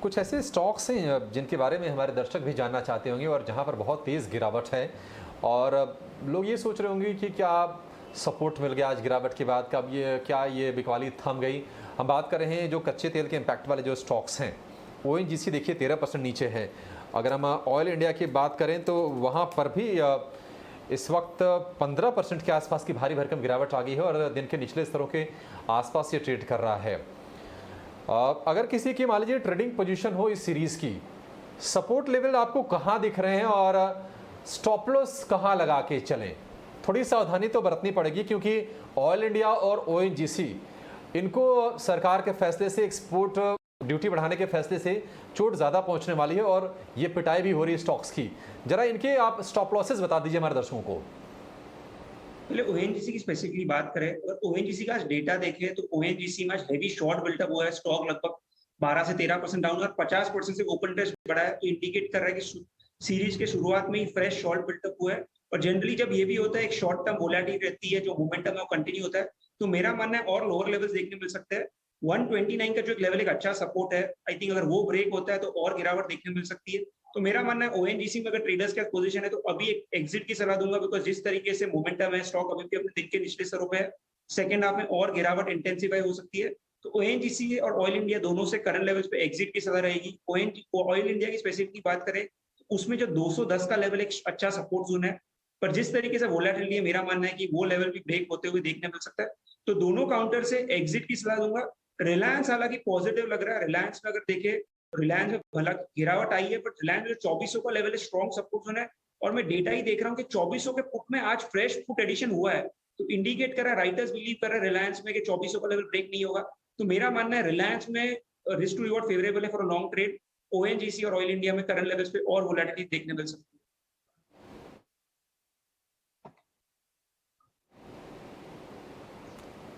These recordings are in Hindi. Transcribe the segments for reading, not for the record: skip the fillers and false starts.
कुछ ऐसे स्टॉक्स हैं जिनके बारे में हमारे दर्शक भी जानना चाहते होंगे और जहां पर बहुत तेज़ गिरावट है और लोग ये सोच रहे होंगे कि क्या सपोर्ट मिल गया आज गिरावट के बाद, कब ये क्या ये बिकवाली थम गई। हम बात कर रहे हैं जो कच्चे तेल के इम्पैक्ट वाले जो स्टॉक्स हैं। ओएनजीसी देखिए 13% नीचे है। अगर हम ऑयल इंडिया की बात करें तो वहाँ पर भी इस वक्त 15% के आसपास की भारी भरकम गिरावट आ गई है और दिन के निचले स्तरों के आसपास ये ट्रेड कर रहा है। अगर किसी की मान लीजिए ट्रेडिंग पोजीशन हो इस सीरीज की, सपोर्ट लेवल आपको कहां दिख रहे हैं और स्टॉप लॉस कहां लगा के चलें? थोड़ी सावधानी तो बरतनी पड़ेगी क्योंकि ऑयल इंडिया और ओएनजीसी इनको सरकार के फैसले से, एक्सपोर्ट ड्यूटी बढ़ाने के फैसले से चोट ज़्यादा पहुंचने वाली है और ये पिटाई भी हो रही है स्टॉक्स की। जरा इनके आप स्टॉप लॉसेस बता दीजिए हमारे दर्शकों को। पहले ओएनजीसी की स्पेसिफिकली बात करें, अगर ओएनजीसी का आज डेटा देखें तो ओएनजीसी में आज हेवी शॉर्ट बिल्टअप हुआ है। स्टॉक लगभग 12 से 13% डाउन और 50% से ओपन टेस्ट बढ़ा है, तो इंडिकेट कर रहा है कि सीरीज के शुरुआत में ही फ्रेश शॉर्ट बिल्टअप हुआ है। और जनरली जब ये भी होता है, एक शॉर्ट टर्म वोलेटिलिटी रहती है, जो मोमेंटम है वो कंटिन्यू होता है। तो मेरा मानना है और लोअर लेवल्स देखने मिल सकते हैं। 129 का जो एक लेवल एक अच्छा सपोर्ट है, आई थिंक अगर वो ब्रेक होता है तो और गिरावट देखने मिल सकती है। तो मेरा मानना है ओएनजीसी में अगर ट्रेडर्स का पोजीशन है तो अभी एक एग्जिट की सलाह दूंगा, बिकॉज जिस तरीके से मोमेंटम है, स्टॉक अभी भी अपने दिन के निचले स्तरों पे है। सेकंड हाफ में और गिरावट इंटेंसिफाई हो सकती है। तो ओएनजीसी और ऑयल इंडिया दोनों से करंट लेवल्स पे एग्जिट की सलाह रहेगी। ऑयल इंडिया की स्पेसिफिकली बात करें, उसमें जो 210 का लेवल एक अच्छा सपोर्ट जोन है, पर जिस तरीके से वोलेटिलिटी है, मेरा मानना है कि वो लेवल भी ब्रेक होते हुए देखने मिल सकता है। तो दोनों काउंटर से एग्जिट की सलाह दूंगा। रिलायंस हालांकि पॉजिटिव लग रहा है। रिलायंस में अगर देखें, रिलायंस में भला गिरावट आई है, बट रिलायंस में 2400 का लेवल स्ट्रॉन्ग सपोर्ट जोन है। और मैं डेटा ही देख रहा हूँ कि 2400 के पुट में आज फ्रेश पुट एडिशन हुआ है, तो इंडिकेट कर रहा है, राइटर्स बिलीव कर रहे हैं रिलायंस में कि 2400 का लेवल ब्रेक नहीं होगा। तो मेरा मानना है रिलायंस में रिस्क टू रिवॉर्ड फेवरेबल है for a long trade. ONGC और ऑयल इंडिया में करंट लेवल्स पे और वोलेटिलिटी देखने मिल सकती है।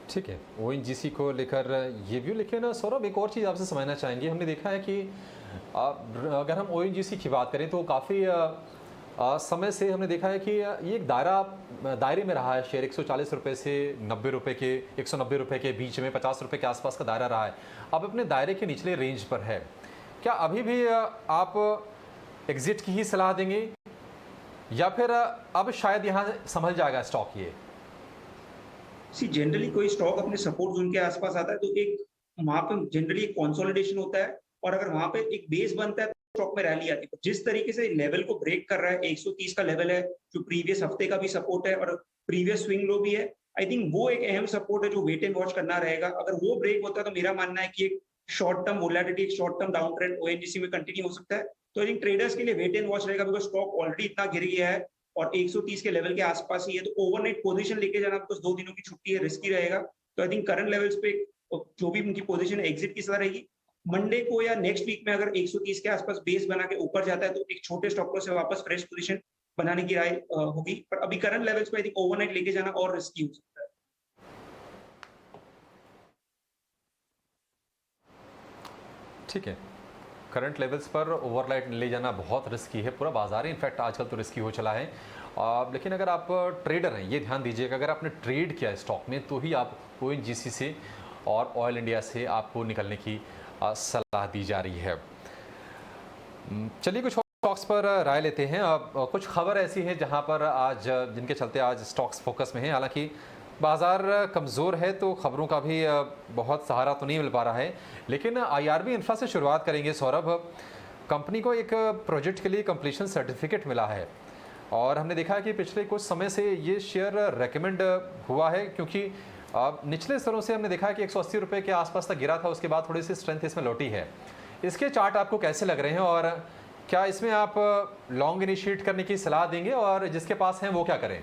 ठीक है, ओएनजीसी को लेकर ये व्यू। लेकिन सौरभ, एक और चीज़ आपसे समझना चाहेंगे। हमने देखा है कि अगर हम ओएनजीसी की बात करें तो काफ़ी समय से हमने देखा है कि ये एक दायरे में रहा है। शेयर 140 रुपये से 90 रुपये के, 190 रुपये के बीच में, 50 रुपये के आसपास का दायरा रहा है। अब अपने दायरे के निचले रेंज पर है। क्या अभी भी आप एग्जिट की ही सलाह देंगे या फिर अब शायद यहाँ संभल जाएगा स्टॉक ये? सी जनरली कोई स्टॉक अपने सपोर्ट जोन के आसपास आता है तो एक वहां पे जनरली कंसोलिडेशन होता है, और अगर वहां पे एक बेस बनता है तो स्टॉक में रैली आती है। जिस तरीके से लेवल को ब्रेक कर रहा है, 130 का लेवल है जो प्रीवियस हफ्ते का भी सपोर्ट है और प्रीवियस स्विंग लो भी है, आई थिंक वो एक अहम सपोर्ट है जो वेट एंड वॉच करना रहेगा। अगर वो ब्रेक होता है तो मेरा मानना है कि एक शॉर्ट टर्म वोलेटिलिटी, एक short term down trend ONGC में कंटिन्यू हो सकता है। तो आई थिंक ट्रेडर्स के लिए वेट एंड वॉच रहेगा, बिकॉज स्टॉक ऑलरेडी इतना गिर गया है और 130 के लेवल के आसपास ही है। तो ओवरनाइट पोजीशन लेके जाना, बिकॉज 2 दिनों की छुट्टी है, रिस्की रहेगा। तो आई थिंक करंट लेवल्स पे जो भी उनकी पोजीशन है एग्जिट की सलाह रहेगी। मंडे को या नेक्स्ट वीक में अगर 130 के आसपास बेस बना के ऊपर जाता है तो एक छोटे स्टॉक लॉस से वापस फ्रेश पोजीशन बनाने की राय होगी। पर अभी करंट लेवल्स पे आई थिंक ओवरनाइट लेके जाना और रिस्की हो सकता है। ठीक है, करंट लेवल्स पर ओवरनाइट ले जाना बहुत रिस्की है। पूरा बाजार ही इनफैक्ट आजकल तो रिस्की हो चला है। लेकिन अगर आप ट्रेडर हैं, ये ध्यान दीजिएगा, अगर आपने ट्रेड किया है स्टॉक में तो ही आप ओएनजीसी से और ऑयल इंडिया से आपको निकलने की सलाह दी जा रही है। चलिए कुछ और स्टॉक्स पर राय लेते हैं। अब कुछ खबर ऐसी है जहां पर आज, जिनके चलते आज स्टॉक्स फोकस में है। हालांकि बाजार कमज़ोर है तो खबरों का भी बहुत सहारा तो नहीं मिल पा रहा है। लेकिन आईआरबी इंफ्रा से शुरुआत करेंगे सौरभ। कंपनी को एक प्रोजेक्ट के लिए कंप्लीशन सर्टिफिकेट मिला है और हमने देखा है कि पिछले कुछ समय से ये शेयर रेकमेंड हुआ है, क्योंकि निचले स्तरों से हमने देखा है कि 180 रुपये के आसपास तक गिरा था। उसके बाद थोड़ी सी स्ट्रेंथ इसमें लौटी है। इसके चार्ट आपको कैसे लग रहे हैं और क्या इसमें आप लॉन्ग इनिशिएट करने की सलाह देंगे और जिसके पास हैं वो क्या करें?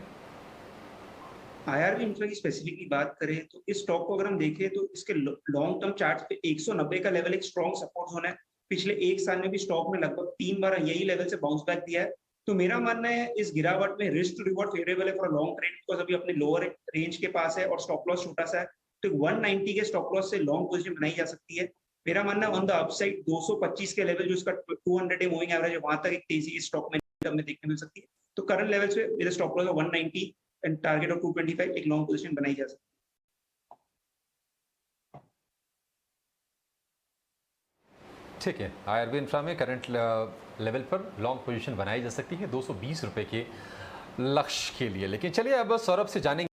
आईआरबी इंफ्रा की स्पेसिफिकली बात करें तो इस स्टॉक को अगर हम देखें तो इसके लॉन्ग टर्म चार्ट पे 190 का लेवल एक स्ट्रॉन्ग सपोर्ट जोन है। पिछले एक साल में भी स्टॉक में लगभग 3 बार यही लेवल से बाउंस बैक दिया है। तो मेरा मानना है इस गिरावट में रिस्क टू रिवॉर्ड फेवरेबल है फॉर लॉन्ग ट्रेड, बिकॉज अभी अपने लोअर रेंज के पास है और स्टॉप लॉस छोटा सा है। तो 190 के स्टॉप लॉस से लॉन्ग पोजीशन बनाई जा सकती है। मेरा मानना है ऑन द अपसाइड 225 के लेवल जो इसका 200 डे मूविंग एवरेज है, वहां तक एक तेजी इस स्टॉक में देखने मिल सकती है। तो करंट लेवल से मेरे stop loss 190 and target of 225, एक लॉन्ग पोजीशन बनाई जा सकती है। 。 । । । । । । । । । । । । । । । । । । । । । । । । । । । । । । । । । । । । । । । । । । । । । 。 ठीक है, ओएनजीसी को लेकर ये व्यू। लेकिन सौरभ, एक और चीज़ आपसे समझना चाहेंगे। हमने देखा है कि ठीक है, आईआरबी इंफ्रा में करंट लेवल पर लॉन्ग पोजीशन बनाई जा सकती है 220 रुपए के लक्ष्य के लिए। लेकिन चलिए अब सौरभ से जानेंगे